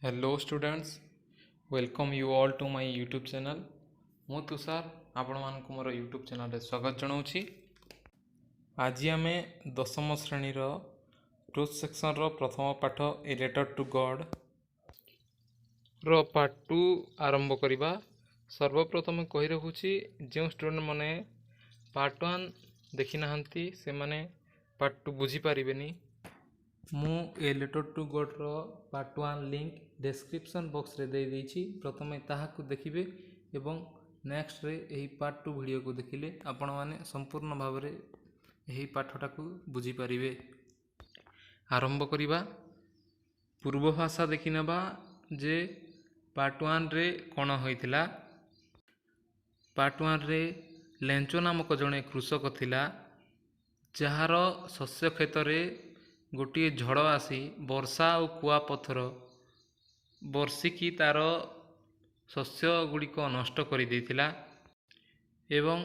Hello students, welcome you all to my YouTube channel. मु तुषार आपण मानक मोर यूट्यूब चैनल स्वागत जनाऊँगी। आज आम दशम श्रेणीर ट्रुथ सेक्शन प्रथम पाठ ए लेटर टू गॉड रो पार्ट 2 आरंभ करवा। सर्वप्रथम कही रखुची जो स्टूडेंट मैंने पार्ट 1 देखी ना से माने पार्ट 2 बुझी पारिबेनी। मु ए लेटर टू गॉड रो पार्ट 1 लिंक डिस्क्रिप्शन बॉक्स रे दे देछि। प्रथमे ताहाकु देखिबे एवं नेक्स्ट रे एही पार्ट 2 वीडियो को देखिले आपण माने संपूर्ण भाव रे एही पाठटा को बुझी पारिबे। आरंभ करिबा। पूर्व भाषा देखि नबा जे पार्ट 1 रे कोन होइतिला। पार्ट 1 रे लेंचो नामक जणे कृषक थिला, जहार शस्य क्षेत्र में गोटे झड़ आसी वर्षा और कुआपथर बर्षिकी तार शस्य गुड़िक नष्ट कर देथिला एवं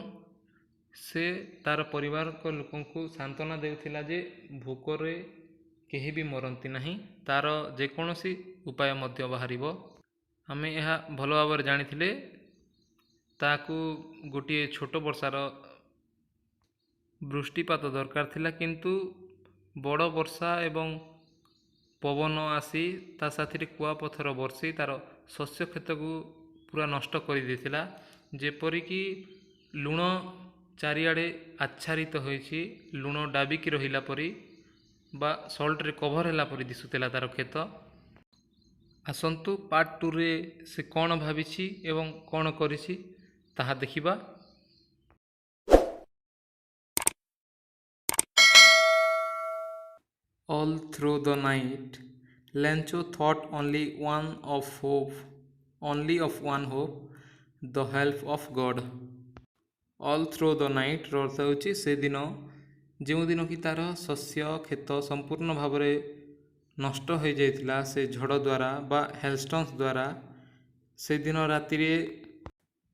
से तार परिवार को लोकों को सांत्वना देउथिला जे भोकरे केही भी मरंती नहीं, तार जेकोसी उपाय मध्य बाहरिबो। आमे यह भल भाव जानिथिले ताकू गोटे छोट वर्षार वृष्टिपात दरकार थिला, किंतु बड़ वर्षा एवं पवन आसी ता साथी कुआपथर बर्षी तार शस्य क्षेत्र को पूरा नष्ट कर देथिला। जेपरिकी लुण चारिआडे आच्छादित होइछि, लुण डाबिकी रहिला परी बा सल्ट रे कभर होला परी दिसुतेला तार खेत। आसंतु पार्ट 2 रे से कौन भाविछि एवं कौन करिछि ताहा देखिबा। All through the night, Lencho thought only of one hope, the help of God. All through the night ର ଅର୍ଥ ହେଉଛି ସେ ଦିନ ଯେଉଁ ଦିନ କି ତାର ଶସ୍ୟ କ୍ଷେତ ସମ୍ପୂର୍ଣ୍ଣ ଭାବରେ ନଷ୍ଟ ହୋଇଯାଇଥିଲା ସେ ଝଡ଼ ଦ୍ୱାରା ବା ହେଲଷ୍ଟନ୍ସ ଦ୍ୱାରା। ସେଦିନ ରାତିରେ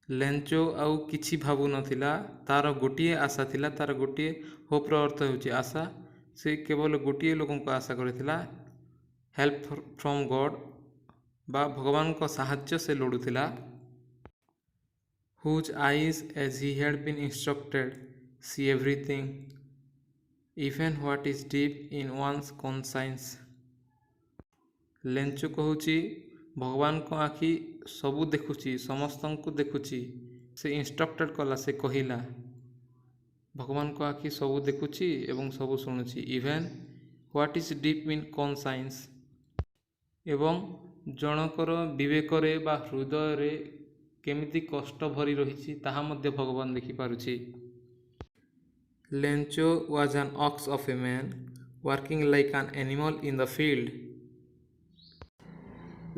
ଲେଞ୍ଚୋ ଆଉ କିଛି ଭାବୁନଥିଲା, ତାର ଗୋଟିଏ ଆଶା ଥିଲା। ତାର ଗୋଟିଏ ହୋପ୍ର ଅର୍ଥ ହେଉଛି ଆଶା। से केवल गोटे लोकों को आशा करथिला, हेल्प फ्रॉम गॉड बा भगवान को साहाय्य से लोड़ुथिला। Whose eyes as he had been instructed see everything, even what is deep in one's conscience. Lencho कहूची भगवान को आखि सबू देखुची, समस्त को देखुची। से इंस्ट्रक्टेड कला, से कहिला भगवान को आखि सबू देखुची एवं सबू शुणुची। Even what is deep in conscience एवं जनकर विवेकरे बा हृदय केमिति कष्ट भरी रही ताहा मध्य भगवान देखिपारुची। Lencho was an ox of a man working like an animal in the field.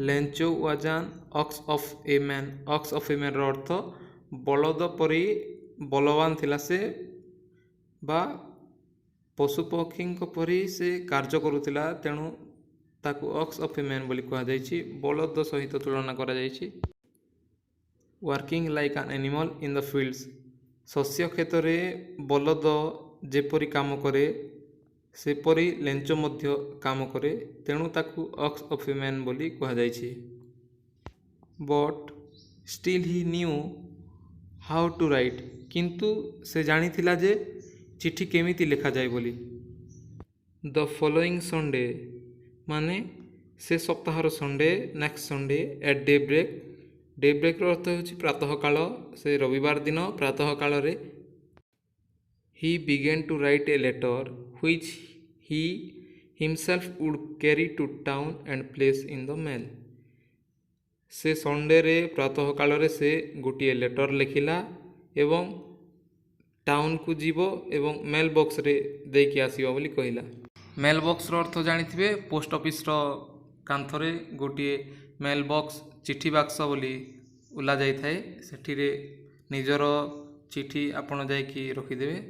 Lencho was an ox of a man. Ox of a man रो अर्थ बलद परी बलवान थिला से बा पशुपक्षी परी से कार्य करुला, तेणु ताकू ऑक्स ऑफ ए मैन बोली कहा जायछि। बलद सहित तुलना करा जायछि। Working like an animal in the fields, शस्य क्षेत्र में बलद जेपरी काम करे सेपरी लेंचो मध्य काम करे, तेणु ताकू ऑक्स ऑफ ए मैन बोली कहा जायछि। But still he knew how to write, किंतु से जानी थिला जे चिठी केमिति लिखा जाए बोली। द फॉलोइंग संडे माने से सप्ताहर Sunday, next Sunday at daybreak. Daybreak अर्थ होछि प्रातः काल। से रविवार दिन प्रातः काल रे he began to write a letter which he himself would carry to town and place in the mail. से संडे रे प्रातः काल रे से गोटे लेटर लिखिला एवं टाउन को जीव एवं मेल बॉक्स रे देकी आसीबो बोली कहिला। मेल बॉक्स रो अर्थ जानिथिबे, पोस्ट ऑफिस रो कांथरे गोटे मेल बॉक्स चिठी बाक्स बोली उला जाई थाए। सेठी रे निजर चिठी आपण जाईकी रखिदेबे।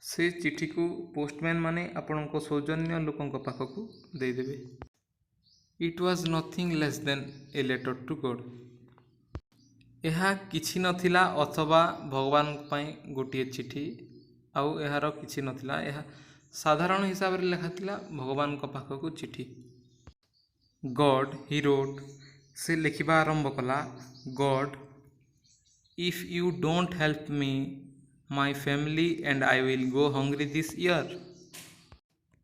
से चिठी को पोस्टमैन माने आपणको सौजन्य लोकंक पाखकू देई देबे। It was nothing less than a letter to God. यह किछि नथिला अथवा भगवान पाई गोटे चिठी आउ यार किछि नथिला। यह साधारण हिसाब रे लिखा थिला भगवान को पाखकू चिठी। गॉड ही रोट से लिखा आरंभ कला God if you don't help me my family and I will go hungry this year.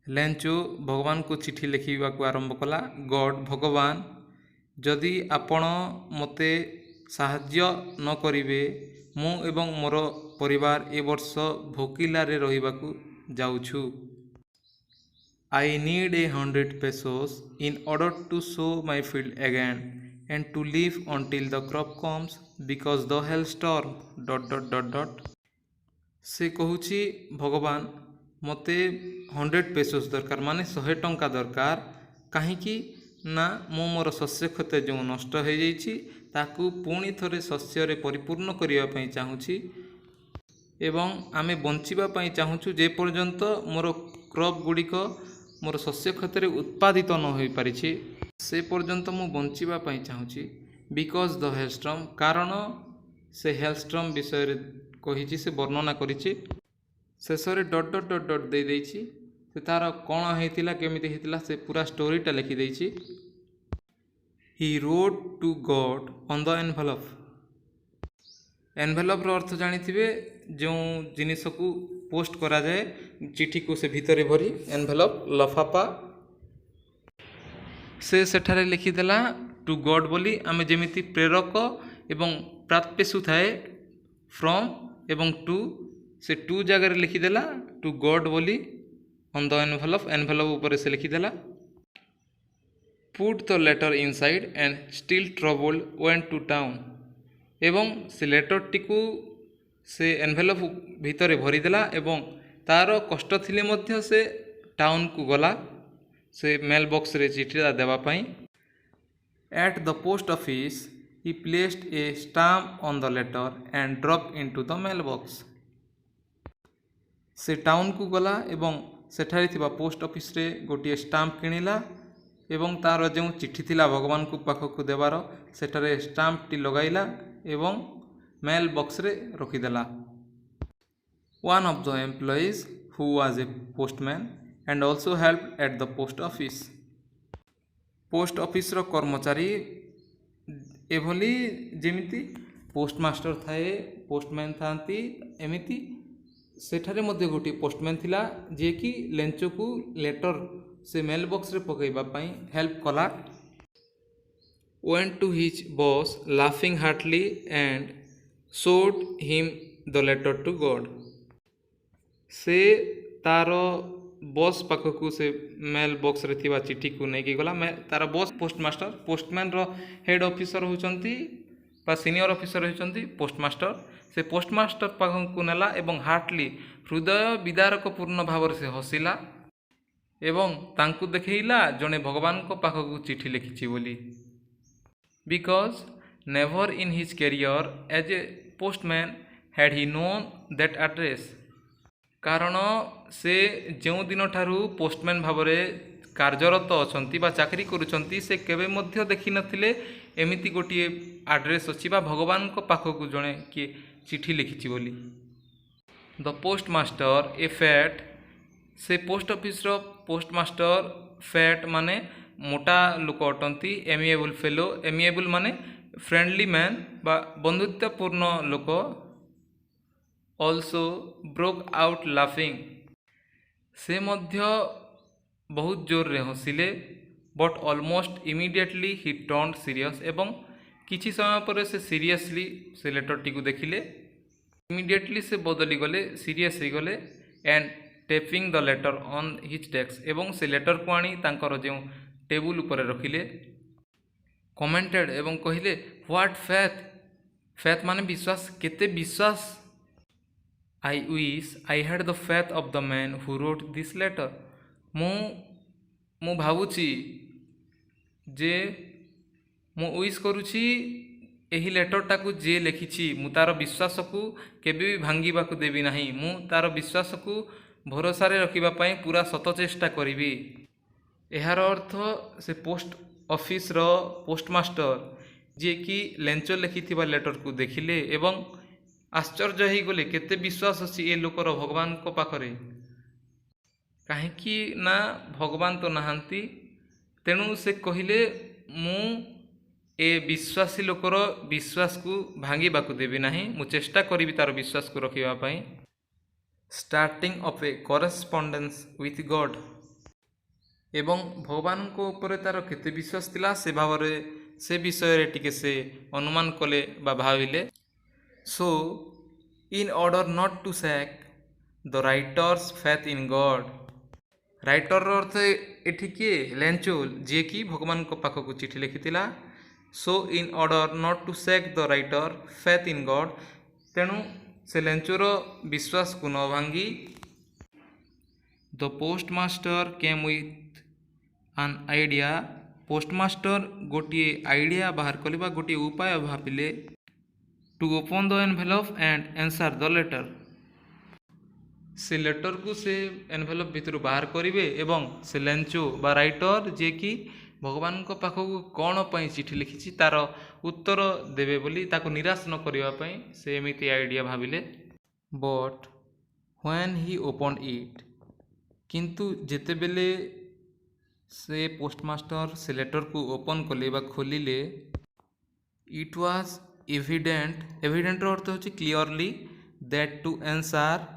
Lencho भगवान को चिठी लिखा आरंभ कला गॉड भगवान जदि आपण मते साहाय्य न करिवे मु एवं मोर परिवार ए वर्ष भोकिलारे रहिबाकू जाउछु। I need 100 pesos in order to sow my field again and to live until the crop comes because the hailstorm ... से कहूची भगवान मते 100 pesos दरकार माने 100 टंका दरकार कहीं ना मु मोर शस्य क्षते जो नष्ट हो जाइछि ताकू पुणी थरे शस्य रे परिपूर्ण करिया पई चाहूछि एवं आमे बंचिबा पई चाहूछु जे पर्यंत मोर क्रॉप गुड़िक मोर शस्य क्षेत्र में उत्पादित न हो पारिछि से पर्यंत मु बंचिबा पई चाहूछि बिकॉज द हेलस्टॉर्म कारण से हेलस्टॉर्म विषय रे कहिछि से वर्णना करिछि शेष रे डॉट डॉट डॉट डॉट दे देइछि से तार कौन होइतिला केमिति होइतिला से पूरा स्टोरीटा लिखि देइछि। He wrote to God on the envelope envelope रो अर्थ जानिथिबे जो जिनिस को पोस्ट करा जाए चिठी को से भितरे भरी एनवेलप लफापा से सेठारे लिखिदेला टू गॉड बोली आमे जेमिति प्रेरक एवं प्राप्यसु थाए फ्रॉम एवं टू से टू जगह लिखिदेला टू गॉड बोली ऑन द एनवेलप एनवेलप ऊपर से लिखिदेला put the letter inside and still troubled went to town एवं से लेटर टिकू से एनवेलप भितरे भरीदेला एवं तार कष्ट थिले मध्य से टाउन को गला से मेल बॉक्स रे चिठीटा देवा पई। At the post office he placed a stamp on the letter and drop into the mail box से टाउन को गला एवं सेठारे थिबा पोस्ट ऑफिस रे गोटे स्टाम्प किनिला एवं तार जो चिठी थिला भगवान को पाखक देवार सेठारे स्टाम्प टी लगाइला एवं मेल बॉक्स रे रखिदेला। One of the employees who was a postman and also help at the post office post office रो कर्मचारी एभली जेमिति पोस्टमास्टर थाए पोस्टमैन थांती एमिति सेठारे मध्य गोटे पोस्टमैन थिला जे कि लेंचो को लेटर से मेल बॉक्स रे पकईबा पई हेल्प कला। went to his boss laughing heartily and showed him the letter to God से तार बॉस पाखकू से मेल बॉक्स रे थिबा चिठी को नहीं गला तार बॉस पोस्टमास्टर पोस्टमैन रो हेड ऑफिसर होचंती बा सीनियर ऑफिसर होचंती पोस्टमास्टर से पोस्टमास्टर पाखकू नेला एवं हार्टली हृदय विदारक पूर्ण भाव से हसिला एवं तांकू देखैला जने भगवान को पाखकू चिठी लिखिछि बोली। Because never in his career as a postman had he known that address कारण से जो दिन ठारू पोस्टमैन भावरे कार्यरत अछंती बा चाकरी करूछंती से केबे मध्य देखि नथिले एमिति गोटिए एड्रेस अछि बा भगवान को पाखकू जणे कि चिठी लिखिछि बोली। द पोस्टमास्टर ए फैट से पोस्ट ऑफिस रो पोस्टमास्टर फैट माने मोटा लोक अटंती एमिएबल फेलो एमिएबल माने फ्रेंडली मैन बा बंधुत्वपूर्ण लोक ऑल्सो ब्रोक आउट लाफिंग से मध्य बहुत जोर रे हसिले but almost immediately he turn serious एवं किछि समय पर से सीरियसली से लेटर टी को देखिले इमीडिएटली से बदली गले सीरियस हो गले and taping the letter on his desk एवं से लेटर को आनी तांकर जो टेबुल ऊपर रखिले कमेंटेड एवं कहिले व्हाट फेथ फेथ माने विश्वास केते विश्वास I wish I had the faith of the man who wrote this letter मु भावुची जे मु विश करूची एही लेटरटा को जे लिखिछि मु तार विश्वास को केबे भी भांगिबा को देबी नाही मु तार विश्वास को भरोसा रे रखिबा पई पूरा सत चेष्टा करिवि। एहार अर्थ से पोस्ट ऑफिस रो पोस्टमास्टर जे कि लेंचो लिखिथिबा लेटर को देखिले एवं आश्चर्य हो गले केते विश्वास अछि ए लोकर भगवान को पाखरे काहेकि ना भगवान तो नहांती तेणु से कहले मु ए विश्वासी लोकर विश्वास को भांगिबाकू देवी नाही, मु चेष्टा करी तार विश्वास को रखिबा पई। Starting of A correspondence with God एवं भगवान को ऊपर तार केते विश्वास थिला से भावरे से विषय रे टिके से अनुमान कले बा भाविले। So in order not to shake the writer's faith in God, writer अर्थ एठी किए लेंचो जे कि भगवान को पाख को चिठी लिखिथिला। So in order not to shake the writer faith in God, तेणु से लेंचोर विश्वास को न भांगी the postmaster came with an idea, postmaster गोटे आइडिया बाहर कले बा गोटे उपाय भाविले to open the envelope and answer the letter, से लेटर को से एनवेलप भितर बाहर करेंगे एवं से लेंचो बा राइटर जे कि भगवान को पाखक कौन पर चिठी लिखी तार उत्तर देवे बोली ताको निराश न करने से एमती आइडिया भाविले। But when he open it, किंतु जेतेबेले से पोस्टमास्टर से लेटर को ओपन कले बा खोलिले, इट वाज एविडेंट, एविडेंट अर्थ होची clearly, that to answer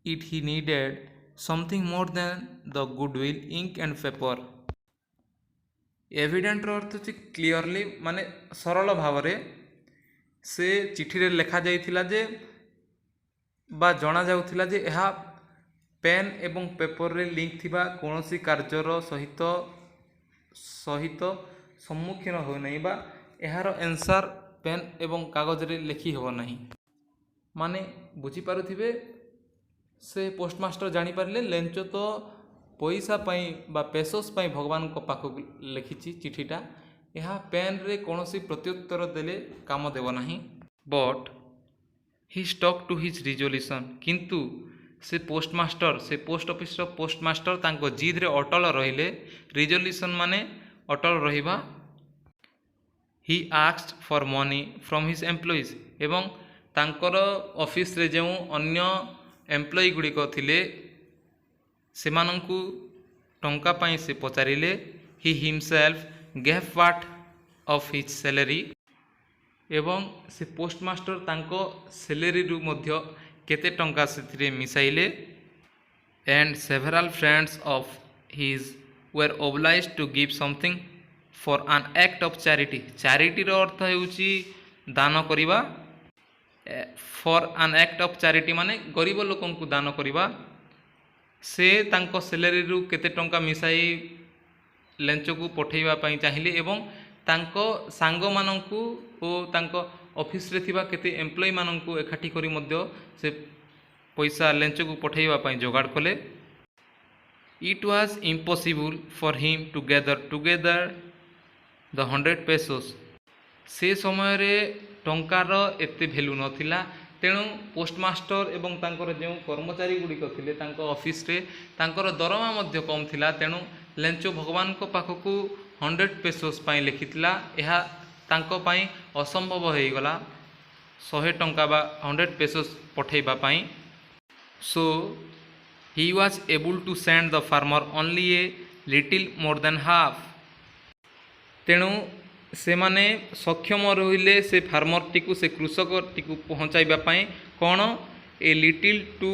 it he needed something more than the goodwill ink and paper. Evident अर्थ होची क्लियरली माने सरल भाव से चिठी रे लेखा जाइथिला जे बा जना जाउथिला जे एहा पेन एवं पेपर रे लिंक थिबा कोनोसी कार्यर सहित सहित सम्मुखीन हो नहीं बा एहार आंसर पेन एवं कागज रे लिखि हो नहीं। माने बुझी पारुथिबे से पोस्टमास्टर जानी पारले लेंचो तो पैसा पाई बा पेसोस पाई भगवान को पाखक लिखिछि चिठीटा, यह पेन रे कौनसी प्रत्युत्तर देले काम देव नहीं। But he stuck to his resolution, किंतु से पोस्टमास्टर से पोस्ट ऑफिस पोस्टमास्टर तांको जिद रे अटल रहिले, रिजोल्यूशन माने अटल रहिबा। He asked for money from his employees, एवं तांकर ऑफिस रे जो अन्य एम्प्लॉई गुड़िक थिले सेमानंकु टंका पाई से पचारिले। He himself gave part of his salary, एवं से पोस्टमास्टर तांको सैलरी रु मध्य केते टंका से मिसाइले। And several friends of his were obliged to give something for an act of charity, charity रो अर्थ हेउची दान करिबा, for an act of charity माने गरीब लोकन को दान करिबा। से तांको सैलरी रु केते टंका मिसाई लेंचो को पठेइबा पई चाहिए एवं तांको सांग मानंकु ओ तांको ऑफिस रे थिबा केते एम्प्लॉई मानंकु एकाठी करी मध्य से पैसा लेंचो को पठेइबा पई जोगाड़ कले। It was impossible for him to gather together the 100 pesos, से समय रे टंकार एते भैल्यू नथिला, तेणु पोस्टमास्टर एवं तांकर जो कर्मचारी गुड़िक थिले तांको ऑफिस रे तांकर दरमा मध्य कम थिला, तेणु लेंचो भगवान को पाखकु 100 पेसोस पाई लिखिथिला, एहा तांको पाई असंभव हो गला 100 टंका बा 100 पेसोस पठेइबा पाई। So he was able to send the farmer only a little more than half, तेणु से माने सक्षम रहिले से फार्मर टिकु से कृषक टिकु पहुँचाइबा पाई कौन a little to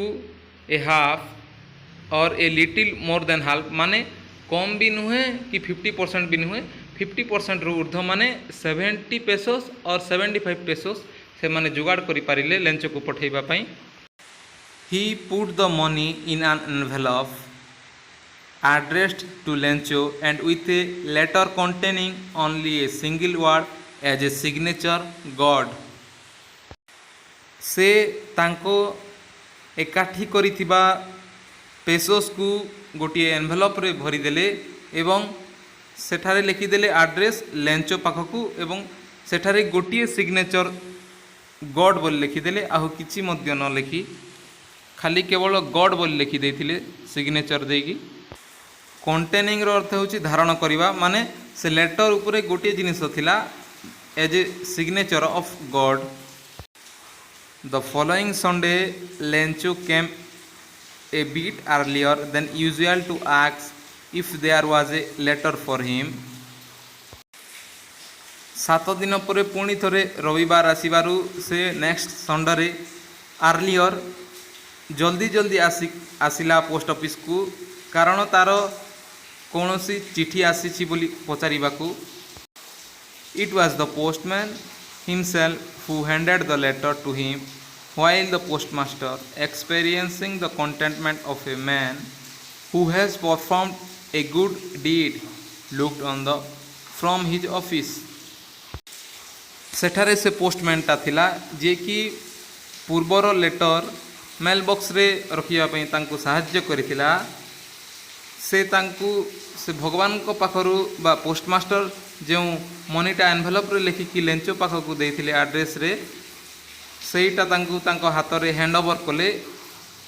a half or a little more than half, माने कम भी नुहे कि 50% भी नुहे, 50% रु ऊर्ध्व माने 70 पेसोस और 75 पेसोस से माने जुगाड़ करि पारिले लेंचो को पठेइबा पाई। He put the money in an envelope addressed to Lencho and with a letter containing only a single word as a signature God, से तांको एकाठी करिथिबा पेसोस को गोटे एनवेलप रे भरी देले एवं सेठारे लिखिदेले आड्रेस लेंचो पाखकु एवं सेठारे गोटे सिग्नेचर गॉड बोली लिखिदेले, आउ किछि मध्य न लिखि खाली केवल गॉड बोली लिखि देथिले सिग्नेचर देगी। कंटेनिंग रो अर्थ होची धारण करिबा, माने से लेटर उपरे गोटे जिनिस थिला as a signature of God. The following Sunday Lencho came a bit earlier than usual to ask if there was a letter for him. 7 दिन पर पुणी थरे रविवार आसबारू से नेक्स्ट संडे आर्लियर जल्दी जल्दी आसिला पोस्ट ऑफिस को कारण तार कौन सी चिठी आसी बोली पचारिबाकू. It was the postman himself who handed the letter to him, while the postmaster, experiencing the contentment of a man who has performed a good deed, looked on the from his office. सेठारे से पोस्टमैनटा थिला जे कि पूर्वर letter mail box रे रखिया पई तांको सहाय्य करिथिला. से भगवान को पाखरु बा पोस्टमास्टर जो मनीटा एनवेलप रे लिखिकी लेंचो पाखकू देइथिले एड्रेस रे सेईटा तांको हाथ रे हैंड ओवर कले.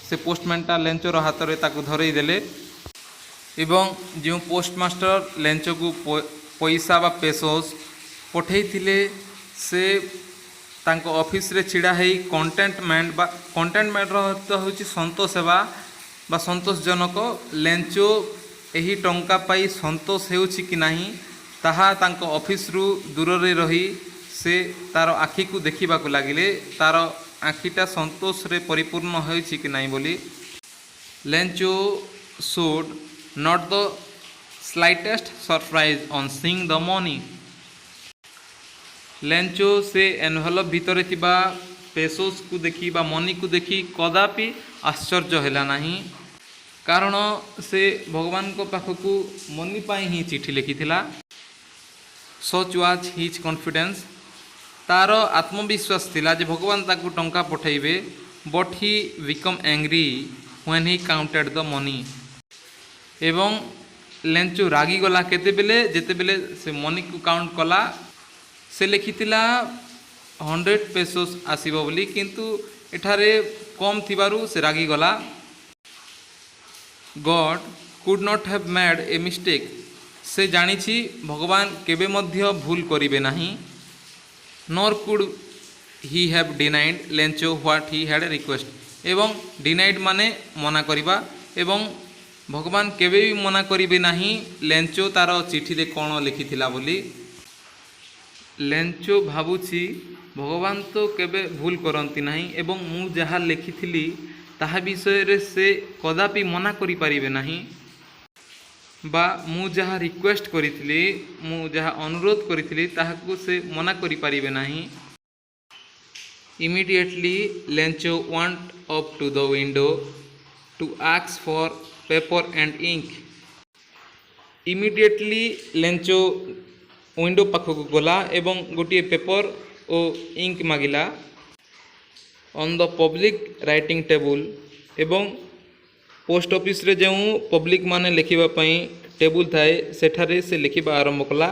से पोस्टमैनटा लेंचोर हाथ रे ताकू धरई देले एवं जो पोस्टमास्टर लेंचो को पैसा बा पेसोस पठेइथिले से तांको ऑफिस रे छिड़ा है कंटेंटमेंट अर्थ होची संतोष हेबा बा संतोषजनक. लेंचो एही टंका पाई संतोष हेउछि कि नाही ताहा तांको ऑफिस रु दूर रे रही से तार आखि को देखिबा को लागिले तार आखिटा संतोष रे परिपूर्ण होइछि कि नाही बोली. Lencho showed not the slightest surprise on seeing the money. Lencho से एनवेलप भितर थिबा पेसोस को देखी बा मनी को देखी कदापि आश्चर्य हैला नाही कारण से भगवान को पाखकू मनी पाई ही चिठी लिखिथिला. Such was his confidence. तार आत्मविश्वास थिला जे भगवान ताकू टंका पठाइबे. But he become angry when he counted the money. एवं लेंचो रागी गला केते बेले जेते बेले से मनी को काउंट कला से लिखिथिला 100 पेसोस आसीबो बोली किंतु एठारे कम थिबारु से रागी गला. God could not have made a mistake. से जानिछि भगवान केबे मध्य भूल करिवे नाही. Nor could he have denied Lencho what he had request. एवं डिनाइड माने मना करिबा एवं भगवान केबे भी मना करिवे नाही लेंचो तार चिठी रे कोन लिखिथिला बोली. लेंचो भावुछि भगवान तो केबे भूल करती नाही एवं मु जहाँ लिखिथिली ताहा विषय रे से कदापि मना करि परिबे नाही बा मु जहाँ रिक्वेस्ट करिथिली मु जहाँ अनुरोध करिथिली ताहाकू से मना करि परिबे नाही. Immediately Lencho went up to the window to ask for paper and ink. Immediately Lencho window पाखक गला एवं गोटे पेपर और इंक मागिला. On the public writing table एवं पोस्ट ऑफिस रे जो पब्लिक माने लिखिबा पई टेबुल थाए सेठारे से लिखिबा आरंभ कला.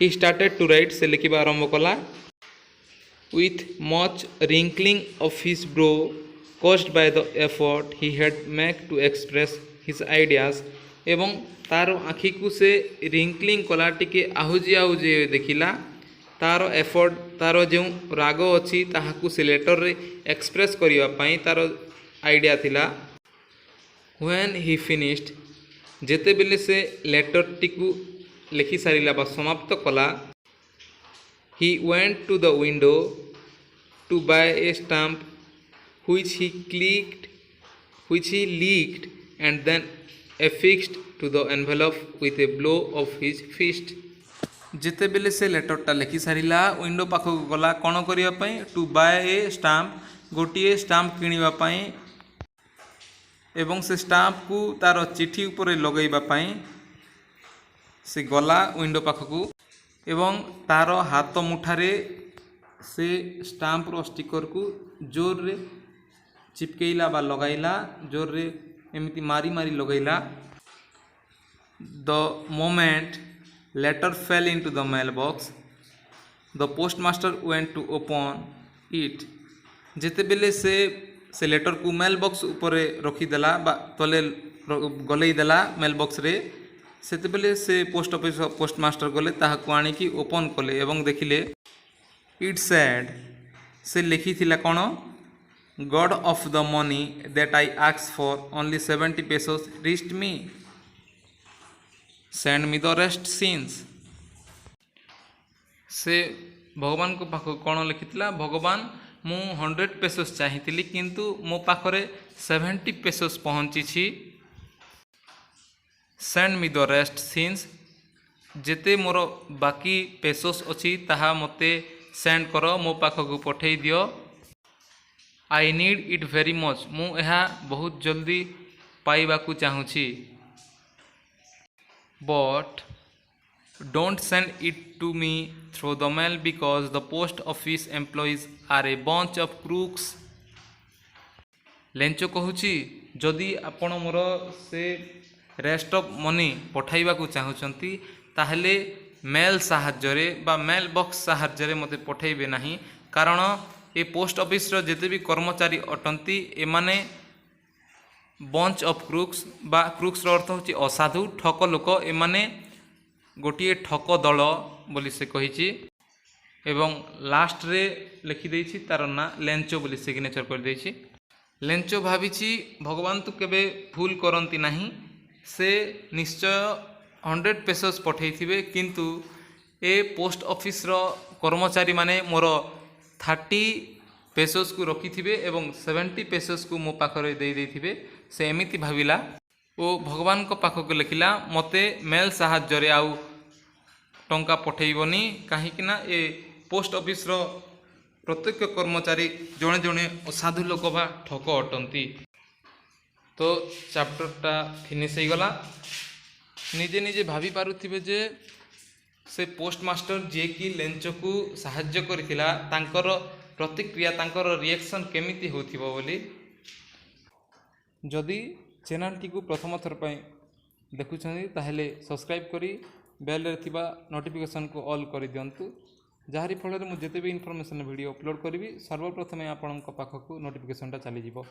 ही स्टार्टेड टू राइट से लिखिबा आरंभ कला. With much wrinkling of his brow caused by the effort he had make to express his ideas. एवं तार आखि को से रिंकलिंग कला टिके आहुजी देखिला तार एफर्ट तार जो राग अच्छी ताहाकू से लेटर रे एक्सप्रेस करिवा पई तार आइडिया थिला. व्हेन ही फिनिश्ड जेते बेले से लेटर टिकू लिखि सारिला बा समाप्त कला. He went to the window to buy a stamp which he licked and then affixed to the envelope with a blow of his fist. जेते बेले से लेटरटा लिखि सारिला विंडो पाखक गला कौन करिया पई टू बाय ए स्टाम्प गोटे स्टाम्प किनिबा पई एवं से स्टाम्प को तार चिठी ऊपर लगेबा पई से गला विंडो पाखकू एवं तार हाथ मुठारे से स्टाम्प रो स्टिकर को जोर रे चिपकेला बा लगाइला जोर रे एमती मारी मारी लगैला. The moment letter fell into the mail box the postmaster went to open it. जेते बेले से लेटर को मेल बॉक्स ऊपर रखीदेला बा तले गलई देला मेल बॉक्स रे सेते बेले से पोस्ट ऑफिस पोस्टमास्टर गले ताहाकू आनिकी ओपन कले एवं देखिले इट सेड से लिखिथिला कोन God of the money that I asked for only 70 pesos reached me. Send me the rest scenes. से भगवान को पाख कौन लिखिथिला, भगवान मु 100 पेसोस चाहिथिली किंतु मो पाखरे 70 पेसोस पहुँची। Send me the rest scenes, जेते मोर बाकी पेसोस अच्छी ताहा मते सेंड कर, मो पाखक पठेई दियो। I need it very much, मु एहा बहुत जल्दी पाइबाकू चाहूँची। But don't send it to me through the mail because the post office employees are a bunch of crooks. Lencho कहूची जदि आपण मोर से रेस्ट ऑफ मनी पठाइबाकू चाहूँचंती ताहले मेल साहाय्य बा मेल बॉक्स साहाय्य मते पठेइबे नहीं, कारण ए पोस्ट ऑफिस रो जेते भी कर्मचारी अटंती एमाने बंच ऑफ क्रूक्स बा क्रूक्स रो अर्थ होची असाधु ठक लोक, एमाने गोटे ठक दल बोली से कहिची। एवं लास्ट रे लिखि देछि तार ना लेंचो बोली सिग्नेचर कर देछि। लेंचो भाविची भगवान तो केबे भूल करंती नहीं, से निश्चय 100 पेसोस पठेइथिबे किंतु ए पोस्ट ऑफिस रो कर्मचारी माने मोर 30 पेसोस को रखिथिबे एवं 70 पेसोस को मो पाखरे दे देथिबे। से एमिति भाविला ओ भगवान को पाखक लिखिला मते मेल साहाय्य आउ टंका पठेइबनी, काहीकिना ए पोस्ट ऑफिस रो प्रत्येक कर्मचारी जड़े जड़े असाधु लोक बा ठक अटंती। तो चैप्टरटा फिनिश हो गला। निजे निजे भाभी पारुथिबे जे से पोस्टमास्टर जे कि लेंचो को साहाय्य करथिला तांकर प्रतिक्रिया तांकर रिएक्शन केमिति होथिबो बोली। जदि चैनल टी को प्रथम थर पय देखुछन्ती ताहेले सब्सक्राइब करी बेल रे थिबा नोटिफिकेशन को ऑल करि दियंतु, जाहारी फल मु जेते भी इनफॉरमेशन वीडियो अपलोड करी सर्वप्रथमे आपणक पाखक नोटिफिकेशनटा चली जिवो।